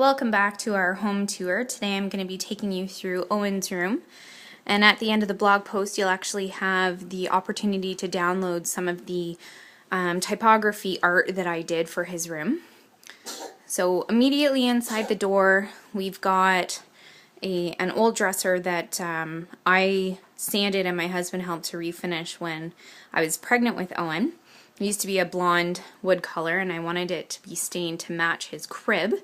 Welcome back to our home tour. Today I'm going to be taking you through Owens' room, and at the end of the blog post you'll actually have the opportunity to download some of the typography art that I did for his room. So immediately inside the door we've got an old dresser that I sanded and my husband helped to refinish when I was pregnant with Owen. It used to be a blonde wood color and I wanted it to be stained to match his crib.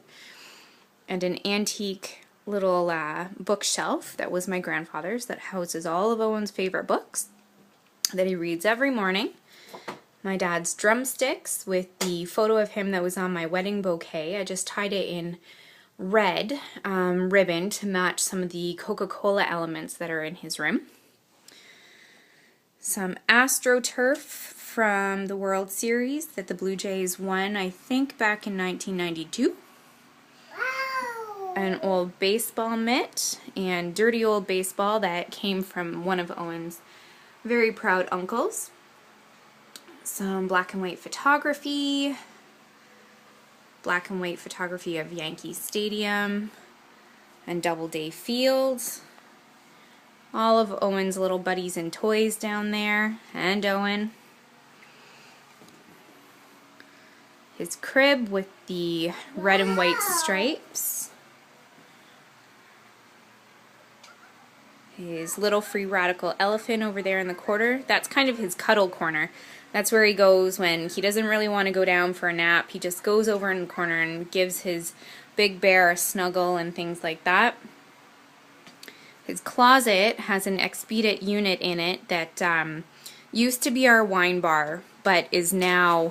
And an antique little bookshelf that was my grandfather's that houses all of Owen's favorite books that he reads every morning. My dad's drumsticks with the photo of him that was on my wedding bouquet. I just tied it in red ribbon to match some of the Coca-Cola elements that are in his room. Some AstroTurf from the World Series that the Blue Jays won, I think, back in 1992. An old baseball mitt and dirty old baseball that came from one of Owen's very proud uncles. Some black and white photography of Yankee Stadium and Doubleday Fields. All of Owen's little buddies and toys down there, and Owen. His crib with the red and white stripes. His little free radical elephant over there in the corner. That's kind of his cuddle corner. That's where he goes when he doesn't really want to go down for a nap. He just goes over in the corner and gives his big bear a snuggle and things like that. His closet has an Expedit unit in it that used to be our wine bar, but is now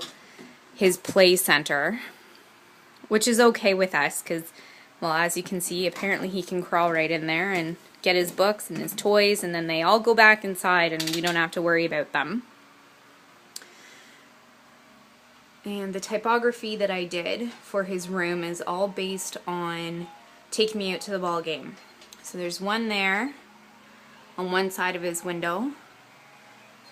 his play center, which is okay with us because, well, as you can see, apparently he can crawl right in there and get his books and his toys, and then they all go back inside and we don't have to worry about them. And the typography that I did for his room is all based on Take Me Out to the Ball Game. So there's one there on one side of his window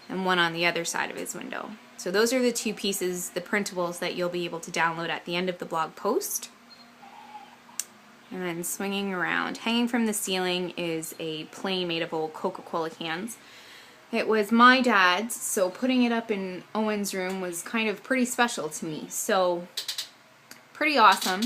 and one on the other side of his window. So those are the two pieces, the printables, that you'll be able to download at the end of the blog post. And then swinging around, hanging from the ceiling, is a plane made of old Coca-Cola cans. It was my dad's, so putting it up in Owen's room was kind of pretty special to me. So, pretty awesome.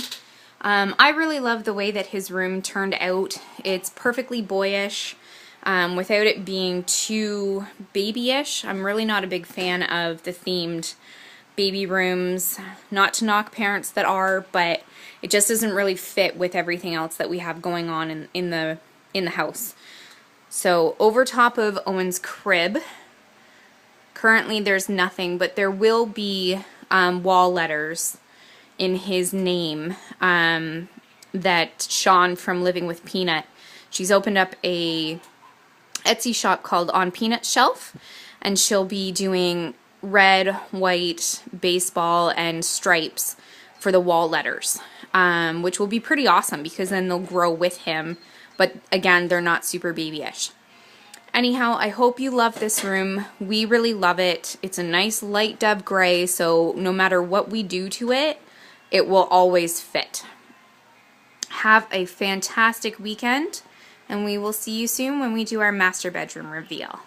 I really love the way that his room turned out. It's perfectly boyish, without it being too babyish. I'm really not a big fan of the themed baby rooms. Not to knock parents that are, but it just doesn't really fit with everything else that we have going on in the house. So over top of Owen's crib, currently there's nothing, but there will be wall letters in his name that Sean from Living with Peanut, she's opened up a Etsy shop called On Peanut Shelf, and she'll be doing red, white, baseball, and stripes for the wall letters, which will be pretty awesome because then they'll grow with him, but again, they're not super babyish. Anyhow, I hope you love this room. We really love it. It's a nice light dove gray, so no matter what we do to it, it will always fit. Have a fantastic weekend, and we will see you soon when we do our master bedroom reveal.